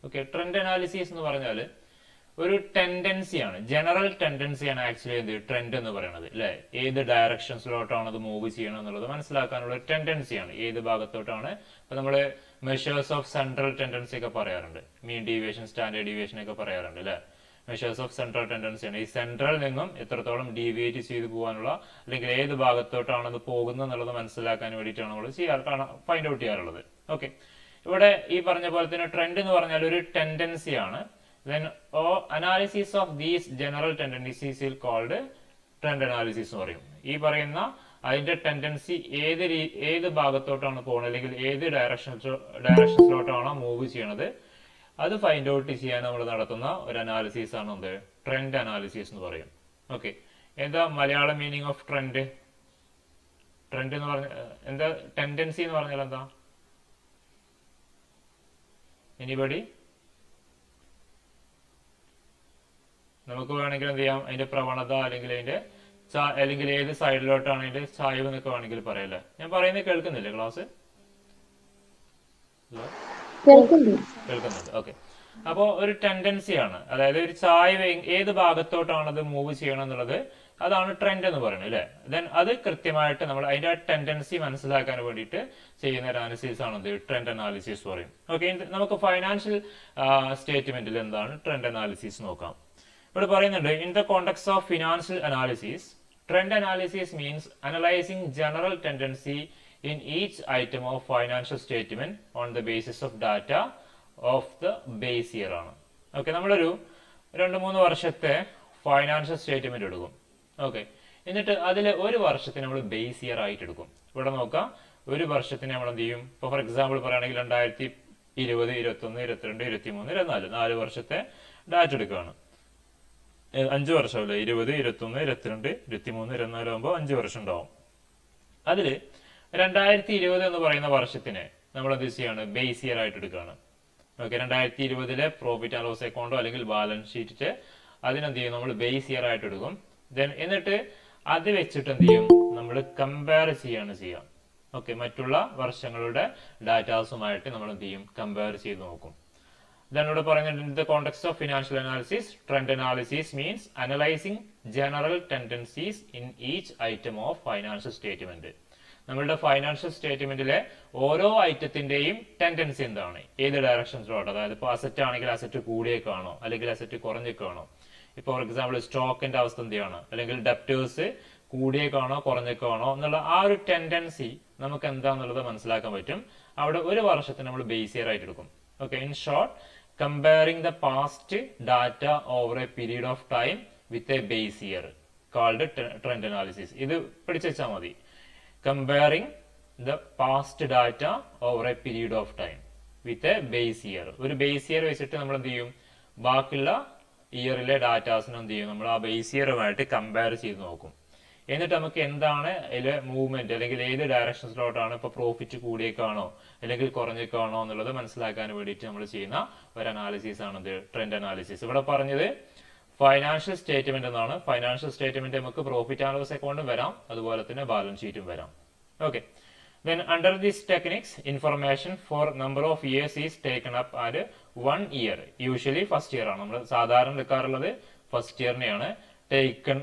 Okay, trend analysis എന്ന് പറഞ്ഞാൽ ഒരു ടെൻഡൻസിയാണ്, ജനറൽ ടെൻഡൻസിയാണ് ആക്ച്വലി എന്ത് ട്രെൻഡ് എന്ന് പറയുന്നത് അല്ലെ. ഏത് ഡയറക്ഷൻസിലോട്ടാണ് അത് മൂവ് ചെയ്യണം എന്നുള്ളത് മനസ്സിലാക്കാനുള്ള ഒരു ടെൻഡൻസിയാണ്, ഏത് ഭാഗത്തോട്ടാണ്. ഇപ്പൊ നമ്മള് മെഷേഴ്സ് ഓഫ് സെൻട്രൽ ടെൻഡൻസി ഒക്കെ പറയാറുണ്ട്, മീൻ ഡീവിയേഷൻ, സ്റ്റാൻഡേർഡ് ഡീവിയേഷൻ ഒക്കെ പറയാറുണ്ട് അല്ലെ. മെഷേഴ്സ് ഓഫ് സെൻട്രൽ ടെൻഡൻസിയാണ് ഈ സെൻട്രൽ നിന്നും എത്രത്തോളം ഡീവിയേറ്റ് ചെയ്തു പോകാനുള്ള, അല്ലെങ്കിൽ ഏത് ഭാഗത്തോട്ടാണ് അത് പോകുന്നത് എന്നുള്ളത് മനസ്സിലാക്കാൻ വേണ്ടിയിട്ടാണ് നമ്മൾ ഫൈൻഡ് ഔട്ട് ചെയ്യാറുള്ളത്. ഓക്കെ, ഇവിടെ ഈ പറഞ്ഞ പോലെ തന്നെ ട്രെൻഡ് എന്ന് പറഞ്ഞാൽ ഒരു ടെൻഡൻസിയാണ്. Then analysis of these general tendencies is called trend analysis എന്ന് പറയും. ഈ പറയുന്ന അതിന്റെ ടെൻഡൻസി ഏത് ഭാഗത്തോട്ടാണ് പോകുന്നത്, അല്ലെങ്കിൽ ഏത് ഡയറക്ഷൻസിലോട്ടാണോ മൂവ് ചെയ്യണത്, അത് ഫൈൻഡ് ഔട്ട് ചെയ്യാൻ നമ്മൾ നടത്തുന്ന ഒരു അനാലിസിസ് ആണ് എന്ത് ട്രെൻഡ് അനാലിസിസ് എന്ന് പറയും. ഓക്കെ, എന്താ Malayalam meaning of trend? Trend എന്ന് പറഞ്ഞ എന്താ, ടെൻഡൻസി എന്ന് പറഞ്ഞാൽ എന്താ? എനിബഡി? നമുക്ക് വേണമെങ്കിൽ എന്ത് ചെയ്യാം, അതിന്റെ പ്രവണത അല്ലെങ്കിൽ ഏത് സൈഡിലോട്ടാണ് അതിന്റെ ചായ്വ് എന്നൊക്കെ വേണമെങ്കിൽ പറയല്ലേ. ഞാൻ പറയുന്നത് കേൾക്കുന്നില്ലേ? ക്ലാസ് കേൾക്കുന്നുണ്ട്. ഓക്കെ, അപ്പോ ഒരു ടെൻഡൻസിയാണ്, അതായത് ഒരു ചായ്വ് ഏത് ഭാഗത്തോട്ടാണ് അത് മൂവ് ചെയ്യണം എന്നുള്ളത്, അതാണ് ട്രെൻഡ് എന്ന് പറയുന്നത് അല്ലെ. ദെൻ അത് കൃത്യമായിട്ട് നമ്മൾ അതിന്റെ ടെൻഡൻസി മനസ്സിലാക്കാൻ വേണ്ടിയിട്ട് ചെയ്യുന്ന ഒരു അനാലിസിസ് ആണ് ട്രെൻഡ് അനാലിസിസ് പറയും. ഓക്കെ, നമുക്ക് ഫൈനാൻഷ്യൽ സ്റ്റേറ്റ്മെന്റിൽ എന്താണ് ട്രെൻഡ് അനാലിസിസ് നോക്കാം. ഇവിടെ പറയുന്നുണ്ട്, in the context of financial analysis, trend analysis means analysing general tendency in each item of financial statement on the basis of data of the base year ആണ്. Okay, നമ്മളൊരു 2-3 വർഷത്തെ financial statement എടുക്കും. Okay, എന്നിട്ട് അതിൽ ഒരു വർഷത്തിന് നമ്മൾ base year ആയിട്ട് എടുക്കും. ഇവിടെ നോക്കാം, ഒരു വർഷത്തിന് നമ്മൾ എന്ത് ചെയ്യും, ഇപ്പൊ ഫോർ എക്സാമ്പിൾ പറയുകയാണെങ്കിൽ 2020, 2021, 2022, 2023, 2024 4 വർഷത്തെ ഡാറ്റ എടുക്കുകയാണ്. 5 വർഷമല്ലേ, 20, 21, 22, 23, 24 ആകുമ്പോൾ 5 വർഷം ഉണ്ടാവും. അതില് 2020 എന്ന് പറയുന്ന വർഷത്തിനെ നമ്മൾ എന്ത് ചെയ്യാണ്, ബേസ് ഇയർ ആയിട്ട് എടുക്കുകയാണ്. ഓക്കെ, 2020 പ്രോഫിറ്റ് ആൻഡ് ലോസ് അക്കൗണ്ടോ അല്ലെങ്കിൽ ബാലൻസ് ഷീറ്റ് അതിനെന്ത് ചെയ്യും, നമ്മൾ ബേസ് ഇയർ ആയിട്ട് എടുക്കും. എന്നിട്ട് അത് വെച്ചിട്ട് എന്ത് ചെയ്യും, നമ്മൾ കമ്പയർ ചെയ്യാണ് ചെയ്യാം. ഓക്കെ, മറ്റുള്ള വർഷങ്ങളുടെ ഡാറ്റാസുമായിട്ട് നമ്മൾ എന്ത് ചെയ്യും, കമ്പയർ ചെയ്ത് നോക്കും. Then ഇവിടെ പറയുന്നത്, in the context of financial analysis, trend analysis means analyzing general tendencies in each item of financial statement. നമ്മളുടെ ഫൈനാൻഷ്യൽ സ്റ്റേറ്റ്മെന്റിലെ ഓരോ ഐറ്റത്തിന്റെയും ടെൻഡൻസി എന്താണ്, ഏത് ഡയറക്ഷൻസിലോട്ട്. അതായത് ഇപ്പോൾ അസറ്റ് ആണെങ്കിൽ അസറ്റ് കൂടിയേക്കാണോ അല്ലെങ്കിൽ അസറ്റ് കുറഞ്ഞേക്കാണോ. ഇപ്പോൾ ഫോർ എക്സാമ്പിൾ സ്റ്റോക്കിന്റെ അവസ്ഥ എന്താണ്, അല്ലെങ്കിൽ ഡെപ്റ്റേഴ്സ് കൂടിയേക്കാണോ കുറഞ്ഞേക്കാണോ എന്നുള്ള ആ ഒരു ടെൻഡൻസി നമുക്ക് എന്താന്നുള്ളത് മനസ്സിലാക്കാൻ പറ്റും. അവിടെ ഒരു വർഷത്തിന് നമ്മൾ ബേസ് ഇയർ ആയിട്ട് എടുക്കും. Okay, in short, comparing the past data over a period of time with a base year called trend analysis. ഇത് പഠിച്ചു വെച്ചാൽ മതി. Comparing the past data over a period of time with a base year. ഒരു base year വെച്ചിട്ട് നമ്മൾ എന്ത് ചെയ്യും, ബാക്കിയുള്ള ഇയറിലെ ഡാറ്റാസിനെ എന്ത് ചെയ്യും, നമ്മൾ ആ ബേസ് ഇയറുമായിട്ട് കമ്പയർ ചെയ്ത് നോക്കും. എന്നിട്ട് നമുക്ക് എന്താണ് അതിലെ മൂവ്മെന്റ്, അല്ലെങ്കിൽ ഏത് ഡയറക്ഷൻസിലോട്ടാണ് ഇപ്പൊ പ്രോഫിറ്റ് കൂടിയേക്കാണോ അല്ലെങ്കിൽ കുറഞ്ഞേക്കാണോ എന്നുള്ളത് മനസ്സിലാക്കാൻ വേണ്ടിയിട്ട് നമ്മൾ ചെയ്യുന്ന ഒരു അനാലിസിസ് ആണ് ട്രെൻഡ് അനാലിസിസ്. ഇവിടെ പറഞ്ഞത് ഫൈനാൻഷ്യൽ സ്റ്റേറ്റ്മെന്റ് എന്നാണ്. ഫൈനാൻഷ്യൽ സ്റ്റേറ്റ്മെന്റ് നമുക്ക് പ്രോഫിറ്റ് ആൻഡ് ലോസ് അക്കൗണ്ടും വരാം, അതുപോലെ തന്നെ ബാലൻസ് ഷീറ്റും വരാം. Okay, then under these techniques, information for number of years is taken up at 1 year. usually first year ആണ് നമ്മൾ സാധാരണ എടുക്കാറുള്ളത്, ഫസ്റ്റ് ഇയറിനെയാണ്. Taken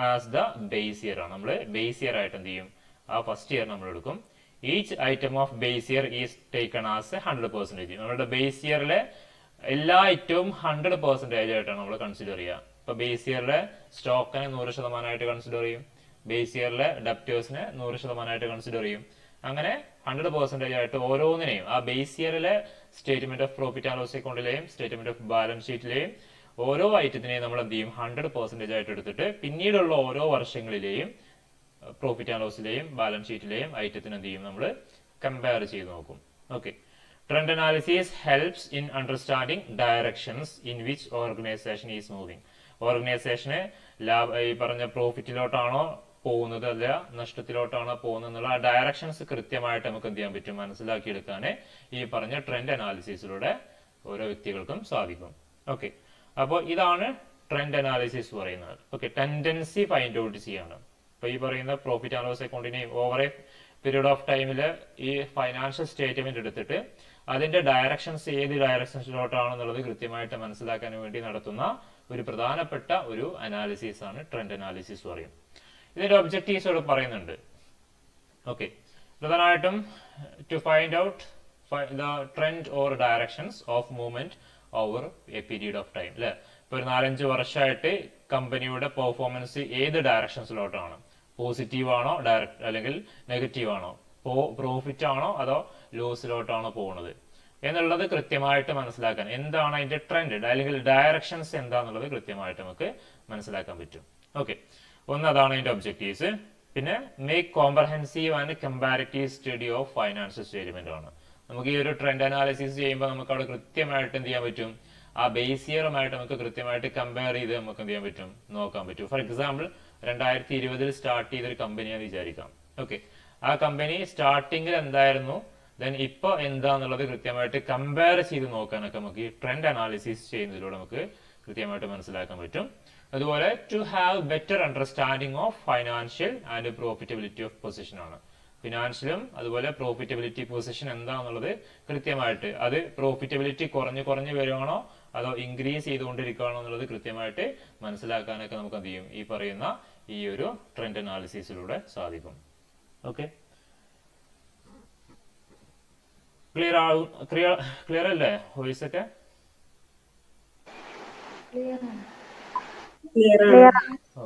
as the base year ആണ്, നമ്മൾ ബേസ് ഇയർ ആയിട്ട് എന്ത് ചെയ്യും, ആ ഫസ്റ്റ് ഇയർ നമ്മൾ എടുക്കും. Each item of base year is taken as 100%. നമ്മുടെ ബേസ് ഇയറിലെ എല്ലാ ഐറ്റവും 100% ആയിട്ടാണ് നമ്മൾ കൺസിഡർ ചെയ്യുക. ഇപ്പൊ ബേസ് ഇയറിലെ സ്റ്റോക്കിനെ 100% കൺസിഡർ ചെയ്യും, ബേസ് ഇയറിലെ ഡെപ്റ്റേഴ്സിനെ 100% കൺസിഡർ ചെയ്യും. അങ്ങനെ 100% ആയിട്ട് ഓരോന്നിനെയും ആ ബേസ് ഇയറിലെ statement of profit and loss അക്കൗണ്ടിലെയും സ്റ്റേറ്റ്മെന്റ് ഓഫ് ബാലൻസ് ഷീറ്റിലെയും ഓരോ ഐറ്റത്തിനെയും നമ്മൾ എന്ത് ചെയ്യും, 100% ആയിട്ട് എടുത്തിട്ട് പിന്നീടുള്ള ഓരോ വർഷങ്ങളിലെയും പ്രോഫിറ്റ് ആൻഡ് ലോസിലെയും ബാലൻസ് ഷീറ്റിലെയും ഐറ്റത്തിന് എന്ത് ചെയ്യും, നമ്മൾ കമ്പയർ ചെയ്ത് നോക്കും. Okay, trend analysis helps in understanding directions in which organisation is moving. ഓർഗനൈസേഷന് ഈ പറഞ്ഞ പ്രോഫിറ്റിലോട്ടാണോ പോകുന്നത് അല്ല നഷ്ടത്തിലോട്ടാണോ പോകുന്നത് എന്നുള്ള ഡയറക്ഷൻസ് കൃത്യമായിട്ട് നമുക്ക് എന്ത് ചെയ്യാൻ പറ്റും, മനസ്സിലാക്കിയെടുക്കാൻ ഈ പറഞ്ഞ ട്രെൻഡ് അനാലിസിസിലൂടെ ഓരോ വ്യക്തികൾക്കും സാധിക്കും. ഓക്കെ, അപ്പോൾ ഇതാണ് ട്രെൻഡ് അനാലിസിസ് പറയുന്നത്. ഓക്കെ, ടെൻഡൻസി ഫൈൻഡ് ഔട്ട് ചെയ്യാണ്. അപ്പൊ ഈ പറയുന്ന പ്രോഫിറ്റ് ആൻഡ് ലോസ് അക്കൗണ്ടിനെ ഓവർ എ പീരീഡ് ഓഫ് ടൈമിൽ ഈ ഫൈനാൻഷ്യൽ സ്റ്റേറ്റ്മെന്റ് എടുത്തിട്ട് അതിന്റെ ഡയറക്ഷൻസ് ഏത് ഡയറക്ഷൻസിലോട്ടാണെന്നുള്ളത് കൃത്യമായിട്ട് മനസ്സിലാക്കാൻ വേണ്ടി നടത്തുന്ന ഒരു പ്രധാനപ്പെട്ട ഒരു അനാലിസിസ് ആണ് ട്രെൻഡ് അനാലിസിസ് പറയും. ഇതിന്റെ ഒബ്ജക്റ്റീവ്സ് ഇവിടെ പറയുന്നുണ്ട്. ഓക്കെ, പ്രധാനമായിട്ടും to find out the trend or directions of movement over a period of time അല്ലെ. ഇപ്പൊ ഒരു 4-5 വർഷമായിട്ട് കമ്പനിയുടെ പെർഫോമൻസ് ഏത് ഡയറക്ഷൻസിലോട്ടാണ്, പോസിറ്റീവ് ആണോ അല്ലെങ്കിൽ നെഗറ്റീവ് ആണോ, പ്രോഫിറ്റ് ആണോ അതോ ലോസിലോട്ടാണോ പോകുന്നത് എന്നുള്ളത് കൃത്യമായിട്ട് മനസ്സിലാക്കാൻ, എന്താണ് അതിന്റെ ട്രെൻഡ് അല്ലെങ്കിൽ ഡയറക്ഷൻസ് എന്താന്നുള്ളത് കൃത്യമായിട്ട് നമുക്ക് മനസ്സിലാക്കാൻ പറ്റും. ഓക്കെ, അതാണ് അതിന്റെ ഒബ്ജക്റ്റീവ്സ്. പിന്നെ make comprehensive and comparative study of financial statement ആണ്. നമുക്ക് ഈ ഒരു ട്രെൻഡ് അനാലിസിസ് ചെയ്യുമ്പോൾ നമുക്ക് അവിടെ കൃത്യമായിട്ട് എന്ത് ചെയ്യാൻ പറ്റും, ആ ബേസ് ഇയറുമായിട്ട് നമുക്ക് കൃത്യമായിട്ട് കമ്പയർ ചെയ്ത് നമുക്ക് എന്ത് ചെയ്യാൻ പറ്റും, നോക്കാൻ പറ്റും. ഫോർ എക്സാമ്പിൾ 2020 സ്റ്റാർട്ട് ചെയ്തൊരു കമ്പനിയാണെന്ന് വിചാരിക്കാം. ഓക്കെ, ആ കമ്പനി സ്റ്റാർട്ടിങ്ങിൽ എന്തായിരുന്നു, ദെൻ ഇപ്പോൾ എന്താന്നുള്ളത് കൃത്യമായിട്ട് കമ്പയർ ചെയ്ത് നോക്കാനൊക്കെ നമുക്ക് ഈ ട്രെൻഡ് അനാലിസിസ് ചെയ്യുന്നതിലൂടെ നമുക്ക് കൃത്യമായിട്ട് മനസ്സിലാക്കാൻ പറ്റും. അതുപോലെ to have better understanding of financial and profitability of position ആണ്. ഫിനാൻഷ്യലും അതുപോലെ പ്രോഫിറ്റബിലിറ്റി പൊസിഷൻ എന്താണെന്നുള്ളത് കൃത്യമായിട്ട്, അത് പ്രോഫിറ്റബിലിറ്റി കുറഞ്ഞു വരുവാണോ അതോ ഇൻക്രീസ് ചെയ്തുകൊണ്ടിരിക്കുകയാണോ എന്നുള്ളത് കൃത്യമായിട്ട് മനസ്സിലാക്കാനൊക്കെ നമുക്ക് എന്ത് ചെയ്യും, ഈ പറയുന്ന ഈ ഒരു ട്രെൻഡ് അനാലിസിസിലൂടെ സാധിക്കും. ഓക്കെ, ക്ലിയർ അല്ലേ വോയിസ് ഒക്കെ?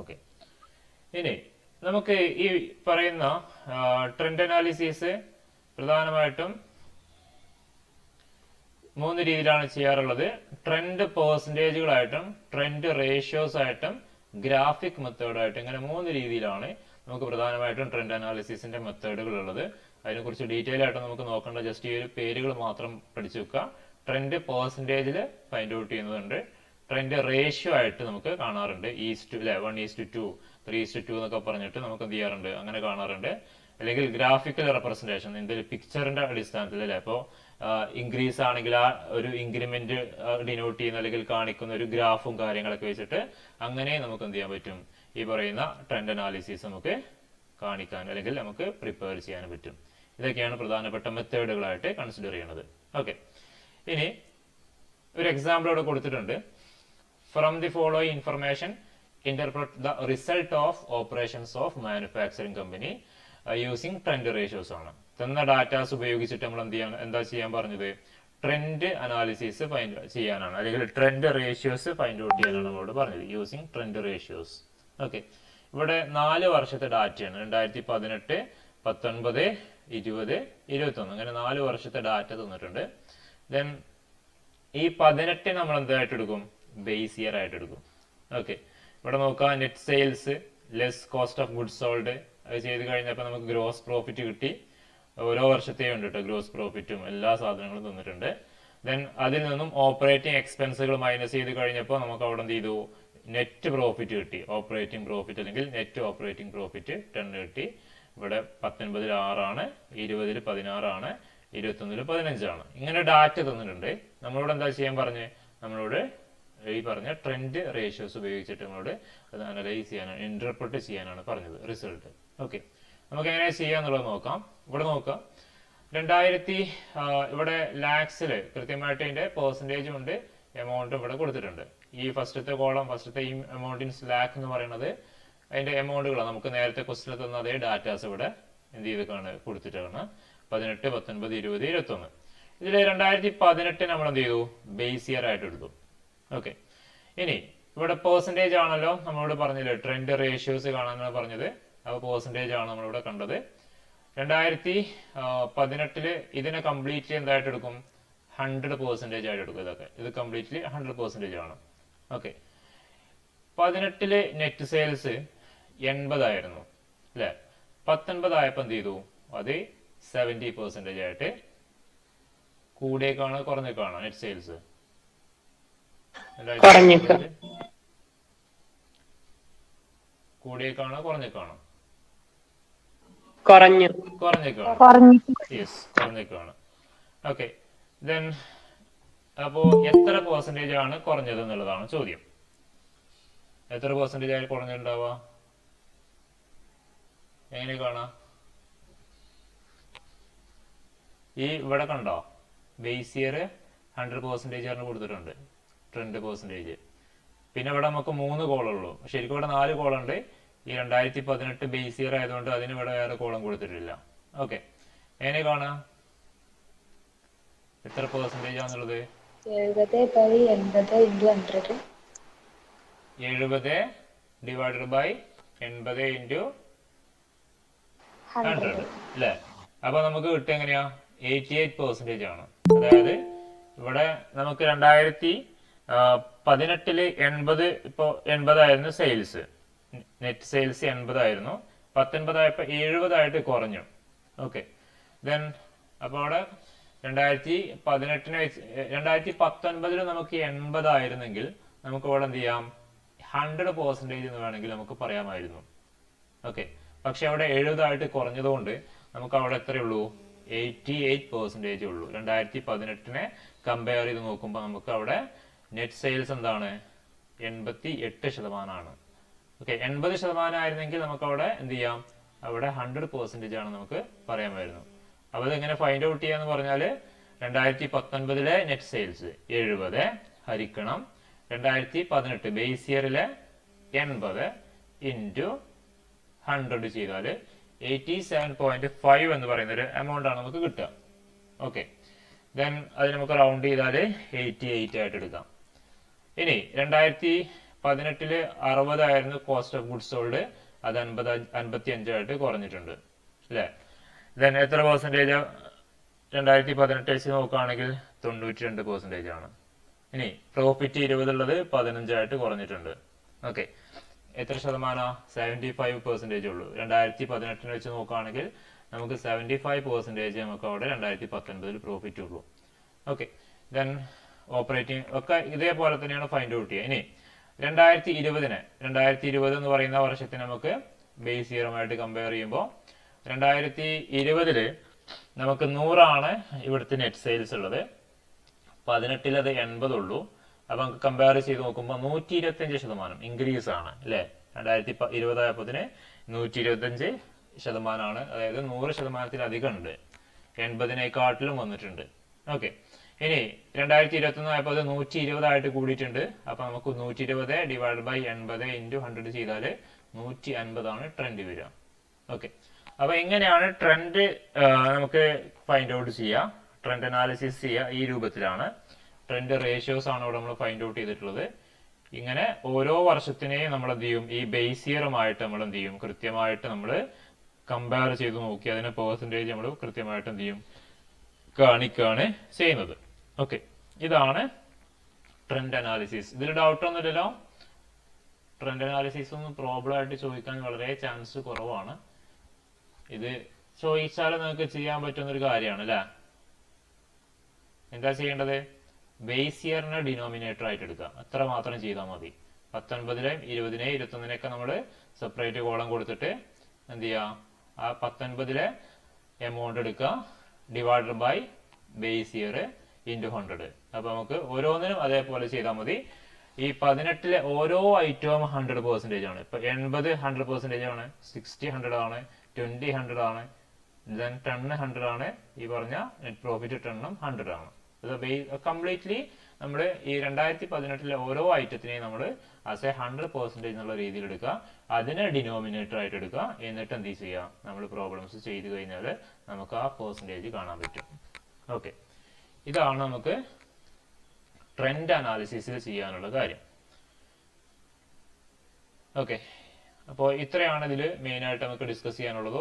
ഓക്കെ, ഇനി നമുക്ക് ഈ പറയുന്ന ട്രെൻഡ് അനാലിസിസ് പ്രധാനമായിട്ടും 3 രീതിയിലാണ് ചെയ്യാറുള്ളത്. ട്രെൻഡ് പെർസെൻറ്റേജുകളായിട്ടും ട്രെൻഡ് റേഷ്യോസ് ആയിട്ടും ഗ്രാഫിക് മെത്തേഡായിട്ടും, ഇങ്ങനെ 3 രീതിയിലാണ് നമുക്ക് പ്രധാനമായിട്ടും ട്രെൻഡ് അനാലിസിസിന്റെ മെത്തേഡുകൾ ഉള്ളത്. അതിനെക്കുറിച്ച് ഡീറ്റെയിൽ ആയിട്ട് നമുക്ക് നോക്കേണ്ട, ജസ്റ്റ് ഈ ഒരു പേരുകൾ മാത്രം പഠിച്ചു വെക്കുക. ട്രെൻഡ് പെർസെൻറ്റേജിൽ ഫൈൻഡ് ഔട്ട് ചെയ്യുന്നുണ്ട്, ട്രെൻഡ് റേഷ്യോ ആയിട്ട് നമുക്ക് കാണാറുണ്ട്, 1:2, 3:2 എന്നൊക്കെ പറഞ്ഞിട്ട് നമുക്ക് എന്ത് ചെയ്യാറുണ്ട്, അങ്ങനെ കാണാറുണ്ട്. അല്ലെങ്കിൽ ഗ്രാഫിക്കൽ റെപ്രസെന്റേഷൻ, എന്തെങ്കിലും പിക്ചറിന്റെ അടിസ്ഥാനത്തിൽ അല്ലെ. അപ്പോൾ ഇൻക്രീസ് ആണെങ്കിൽ ആ ഒരു ഇൻക്രിമെന്റ് ഡിനോട്ട് ചെയ്യുന്ന അല്ലെങ്കിൽ കാണിക്കുന്ന ഒരു ഗ്രാഫും കാര്യങ്ങളൊക്കെ വെച്ചിട്ട് അങ്ങനെ നമുക്ക് എന്ത് ചെയ്യാൻ പറ്റും, ഈ പറയുന്ന ട്രെൻഡ് അനാലിസിസ് നമുക്ക് കാണിക്കാൻ അല്ലെങ്കിൽ നമുക്ക് പ്രിപ്പയർ ചെയ്യാൻ പറ്റും. ഇതൊക്കെയാണ് പ്രധാനപ്പെട്ട മെത്തേഡുകളായിട്ട് കൺസിഡർ ചെയ്യുന്നത്. ഓക്കെ, ഇനി ഒരു എക്സാമ്പിൾ ഇവിടെ കൊടുത്തിട്ടുണ്ട്. From the following information interpret the result of operations of manufacturing company using trend ratios ആണ്. തന്ന ഡാറ്റാസ് ഉപയോഗിച്ചിട്ട് നമ്മൾ എന്താ ചെയ്യാൻ പറഞ്ഞത്, ട്രെൻഡ് അനാലിസിസ് ചെയ്യാനാണ്, അല്ലെങ്കിൽ ട്രെൻഡ് റേഷ്യോസ് ഫൈൻഡ് ഔട്ട് ചെയ്യാനാണ് നമ്മളോട് പറഞ്ഞത്, യൂസിങ് ട്രെൻഡ് റേഷ്യോസ്. ഓക്കെ, ഇവിടെ 4 വർഷത്തെ ഡാറ്റയാണ്, 2018, 19, 20, 21, അങ്ങനെ 4 വർഷത്തെ ഡാറ്റ തന്നിട്ടുണ്ട്. ദെൻ ഈ 18 നമ്മൾ എന്തായിട്ട് എടുക്കും, ബേസ് ഇയർ ആയിട്ട് എടുക്കും. ഓക്കെ, ഇവിടെ നോക്കാം, net sales less cost of goods sold അത് ചെയ്ത് കഴിഞ്ഞപ്പോൾ നമുക്ക് ഗ്രോസ് പ്രോഫിറ്റ് കിട്ടി. ഓരോ വർഷത്തെയും ഉണ്ട് കേട്ടോ ഗ്രോസ് പ്രോഫിറ്റും എല്ലാ സാധനങ്ങളും തന്നിട്ടുണ്ട്. ദെൻ അതിൽ നിന്നും ഓപ്പറേറ്റിംഗ് എക്സ്പെൻസുകൾ മൈനസ് ചെയ്ത് കഴിഞ്ഞപ്പോൾ നമുക്ക് അവിടെ എന്ത് ചെയ്തു, നെറ്റ് പ്രോഫിറ്റ് കിട്ടി. ഓപ്പറേറ്റിംഗ് പ്രോഫിറ്റ് അല്ലെങ്കിൽ നെറ്റ് ഓപ്പറേറ്റിംഗ് പ്രോഫിറ്റ് 10 കിട്ടി. ഇവിടെ 19 6 20 16 21 15 ഇങ്ങനെ ഡാറ്റ തന്നിട്ടുണ്ട്. നമ്മളോട് എന്താ ചെയ്യാൻ പറഞ്ഞ്, നമ്മളോട് ഈ പറഞ്ഞ ട്രെൻഡ് റേഷ്യോസ് ഉപയോഗിച്ചിട്ട് നമ്മളോട് അത് അനലൈസ് ചെയ്യാനാണ്, ഇന്റർപ്രറ്റ് ചെയ്യാനാണ് പറഞ്ഞത് റിസൾട്ട്. ഓക്കെ, നമുക്ക് എങ്ങനെ ചെയ്യാന്നുള്ളത് നോക്കാം. ഇവിടെ നോക്കാം, 2000 ഇവിടെ ലാക്സില് കൃത്യമായിട്ട് അതിന്റെ പെർസെന്റേജും ഉണ്ട്, എമൗണ്ടും ഇവിടെ കൊടുത്തിട്ടുണ്ട്. ഈ ഫസ്റ്റത്തെ കോളം, ഫസ്റ്റത്തെ ഈ എമൗണ്ട് ഇൻ ലാക്ക് എന്ന് പറയുന്നത് അതിന്റെ എമൗണ്ടുകളാണ്. നമുക്ക് നേരത്തെ ക്വസ്റ്റിൽ തന്ന അതേ ഡാറ്റാസ് ഇവിടെ എന്ത് ചെയ്തിട്ടാണ് കൊടുത്തിട്ടാണ്. 18, 19, 20, 21. ഇതിൽ 2018 നമ്മൾ എന്ത് ചെയ്തു, ബേസ് ഇയർ ആയിട്ട് എടുത്തു. ഓക്കെ, ഇനി ഇവിടെ പെർസെന്റേജ് ആണല്ലോ നമ്മളോട് പറഞ്ഞില്ലേ, ട്രെൻഡ് റേഷ്യോസ് കാണാനാണ് പറഞ്ഞത്. അപ്പോൾ പെർസെന്റേജ് ആണ് നമ്മളിവിടെ കണ്ടത്. 2018 ഇതിനെ കംപ്ലീറ്റ്ലി എന്തായിട്ട് എടുക്കും, 100% ആയിട്ട് എടുക്കും. ഇത് കംപ്ലീറ്റ്ലി 100% ആണ്. ഓക്കെ, 18 നെറ്റ് സെയിൽസ് 80 ആയിരുന്നു അല്ലെ. 19 ആയപ്പോൾ എന്ത് ചെയ്തു, അത് 70% ആയിട്ട് കൂടിയേക്കാണ് കുറഞ്ഞേക്കാണ് നെറ്റ് സെയിൽസ്, കൂടിയേക്കാണ് കുറഞ്ഞേക്കാണ്, കുറഞ്ഞേക്കാണ്. ഓക്കെ, ദെൻ അപ്പോ എത്ര പെർസെന്റേജ് ആണ് കുറഞ്ഞത് എന്നുള്ളതാണ് ചോദ്യം. എത്ര പെർസെന്റേജ് ആയി കുറഞ്ഞിട്ടുണ്ടാവുക, എങ്ങനെ കാണാം, ഈ ഇവിടെ കണ്ടോ ബേസ് ഇയർ 100% ആണ് കൊടുത്തിട്ടുണ്ട്, ട്രെൻഡ് പെർസെൻറ്റേജ്. പിന്നെ ഇവിടെ നമുക്ക് 3 കോളുള്ളൂ, ശരിക്കും ഇവിടെ 4 കോളുണ്ട്. ഈ 2018 ബേസ് ഇയർ ആയതുകൊണ്ട് അതിന് ഇവിടെ വേറെ കോളം കൊടുത്തിട്ടില്ല. ഓക്കെ, എങ്ങനെ കാണാം എത്ര പെർസെൻറ്റേജ് ആണെന്നുള്ളത്? 70 ഡിവൈഡഡ് ബൈ 80 ഇൻറ്റു 100 അല്ലേ? അപ്പൊ നമുക്ക് കിട്ടുക എങ്ങനെയാ? 88% ആണ്. അതായത് ഇവിടെ നമുക്ക് 2018 80, ഇപ്പോ 80 ആയിരുന്നു സെയിൽസ്, നെറ്റ് സെയിൽസ് 80 ആയിരുന്നു. 19 ആയപ്പോൾ 70 ആയിട്ട് കുറഞ്ഞു. ഓക്കെ, ദെൻ അപ്പോൾ അവിടെ 2019 നമുക്ക് 80 ആയിരുന്നെങ്കിൽ നമുക്ക് ഇവിടെ എന്ത് ചെയ്യാം? 100% എന്ന് വേണമെങ്കിൽ നമുക്ക് പറയാമായിരുന്നു. ഓക്കെ, പക്ഷെ അവിടെ 70 ആയിട്ട് കുറഞ്ഞതുകൊണ്ട് നമുക്ക് അവിടെ എത്രയുള്ളൂ? 88% ഉള്ളൂ. 2018 കമ്പയർ ചെയ്ത് നോക്കുമ്പോൾ നമുക്ക് അവിടെ നെറ്റ് സെയിൽസ് എന്താണ്? 88%. ഓക്കെ, 80% ആയിരുന്നെങ്കിൽ നമുക്ക് അവിടെ എന്ത് ചെയ്യാം? അവിടെ 100% ആണ് നമുക്ക് പറയാമായിരുന്നു. അപ്പോൾ അതെങ്ങനെ ഫൈൻഡ് ഔട്ട് ചെയ്യാന്ന് പറഞ്ഞാൽ 2019 നെറ്റ് സെയിൽസ് 70 ഹരിക്കണം 2018 ബേസ് ഇയറിലെ 80 ഇൻറ്റു 100 ചെയ്താൽ 87.5 എന്ന് പറയുന്ന ഒരു എമൗണ്ട് ആണ് നമുക്ക് കിട്ടുക. ഓക്കെ, ദെൻ അത് നമുക്ക് റൗണ്ട് ചെയ്താൽ 88 ആയിട്ട് എടുക്കാം. ഇനി 2018 60 ആയിരുന്നു കോസ്റ്റ് ഓഫ് ഗുഡ്സ് സോൾഡ്, അത് 55 ആയിട്ട് കുറഞ്ഞിട്ടുണ്ട് അല്ലേ? ദെൻ എത്ര പെർസെൻറ്റേജ് 2018 വെച്ച് നോക്കുകയാണെങ്കിൽ 92% ആണ്. ഇനി പ്രോഫിറ്റ് 20 ഉള്ളത് 15 ആയിട്ട് കുറഞ്ഞിട്ടുണ്ട്. ഓക്കെ, എത്ര ശതമാനം? 75% ഉള്ളൂ. 2018 വെച്ച് നോക്കുകയാണെങ്കിൽ നമുക്ക് 75% നമുക്ക് അവിടെ 2019 പ്രോഫിറ്റ് ഉള്ളൂ. ഓക്കെ, ദെൻ ഓപ്പറേറ്റിംഗ് ഒക്കെ ഇതേപോലെ തന്നെയാണ് ഫൈൻഡ് ഔട്ട് ചെയ്യുക. ഇനി 2020 എന്ന് പറയുന്ന വർഷത്തിന് നമുക്ക് ബേസ് ഇയറുമായിട്ട് കമ്പയർ ചെയ്യുമ്പോൾ 2020 നമുക്ക് 100 ആണ് ഇവിടുത്തെ നെറ്റ് സെയിൽസ് ഉള്ളത്, 18 അത് 80 ഉള്ളൂ. അപ്പൊ നമുക്ക് കമ്പയർ ചെയ്ത് നോക്കുമ്പോൾ 125% ഇൻക്രീസ് ആണ് അല്ലെ? 2020 ആയപ്പോൾ 125% അതായത് 100%-ലധികം ഉണ്ട്, 80-നേക്കാട്ടിലും വന്നിട്ടുണ്ട്. ഓക്കെ, ഇനി 2021 ആയപ്പോൾ അത് 120 ആയിട്ട് കൂടിയിട്ടുണ്ട്. അപ്പൊ നമുക്ക് 120 ഡിവൈഡ് ബൈ 80 ഇൻറ്റു 100 ചെയ്താൽ 150 ആണ് ട്രെൻഡ് വരിക. ഓക്കെ, അപ്പൊ എങ്ങനെയാണ് ട്രെൻഡ് നമുക്ക് ഫൈൻഡ് ഔട്ട് ചെയ്യുക? ട്രെൻഡ് അനാലിസിസ് ചെയ്യുക ഈ രൂപത്തിലാണ്. ട്രെൻഡ് റേഷ്യോസ് ആണ് ഇവിടെ നമ്മൾ ഫൈൻഡ് ഔട്ട് ചെയ്തിട്ടുള്ളത്. ഇങ്ങനെ ഓരോ വർഷത്തിനെയും നമ്മൾ എന്ത് ചെയ്യും? ഈ ബേസ് ഇയറുമായിട്ട് നമ്മൾ എന്ത് ചെയ്യും? കൃത്യമായിട്ട് നമ്മൾ കമ്പയർ ചെയ്ത് നോക്കി അതിനെ പെർസെൻറ്റേജ് നമ്മൾ കൃത്യമായിട്ട് എന്ത് ചെയ്യും? കാണിക്കുകയാണ് ചെയ്യുന്നത്. ഓക്കെ, ഇതാണ് ട്രെൻഡ് അനാലിസിസ്. ഇതിൽ ഡൗട്ട് ഒന്നുമില്ലല്ലോ? ട്രെൻഡ് അനാലിസിസ് ഒന്നും പ്രോബ്ലം ആയിട്ട് ചോദിക്കാൻ വളരെ ചാൻസ് കുറവാണ്. ഇത് ചോദിച്ചാലും നിങ്ങൾക്ക് ചെയ്യാൻ പറ്റുന്ന ഒരു കാര്യമാണ് അല്ലേ? എന്താ ചെയ്യേണ്ടത്? ബേസ് ഇയറിനെ ഡിനോമിനേറ്റർ ആയിട്ട് എടുക്കുക, അത്ര മാത്രം ചെയ്താൽ മതി. 19-ലെയും 20-നെയും 21-നെയൊക്കെ നമ്മൾ സെപ്പറേറ്റ് കോളം കൊടുത്തിട്ട് എന്ത് ചെയ്യുക? ആ 19-ലെ എമൗണ്ട് എടുക്കുക divided by base year into 100. അപ്പൊ നമുക്ക് ഓരോന്നിനും അതേപോലെ ചെയ്താൽ മതി. ഈ 18-ലെ ഓരോ ഐറ്റവും 100% ആണ്. ഇപ്പൊ 80 100% ആണ്, 60 100 ആണ്, 20 100 ആണ്, ദെൻ 10 100 ആണ്, ഈ പറഞ്ഞ നെറ്റ് പ്രോഫിറ്റ് 10 100 ആണ്. കംപ്ലീറ്റ്ലി നമ്മൾ ഈ 2018-ലെ ഓരോ ഐറ്റത്തിനെയും നമ്മൾ ആസ് എ 100% എന്നുള്ള രീതിയിൽ എടുക്കുക, അതിനെ ഡിനോമിനേറ്റർ ആയിട്ട് എടുക്കുക. എന്നിട്ട് എന്ത് ചെയ്യുക? നമ്മൾ പ്രോബ്ലംസ് ചെയ്ത് കഴിഞ്ഞാൽ നമുക്ക് ആ പെർസെൻറ്റേജ് കാണാൻ പറ്റും. ഓക്കെ, ഇതാണ് നമുക്ക് ട്രെൻഡ് അനാലിസിസിൽ ചെയ്യാനുള്ള കാര്യം. ഓക്കെ, അപ്പോൾ ഇത്രയാണ് ഇതിൽ മെയിൻ ആയിട്ട് നമുക്ക് ഡിസ്കസ് ചെയ്യാനുള്ളത്.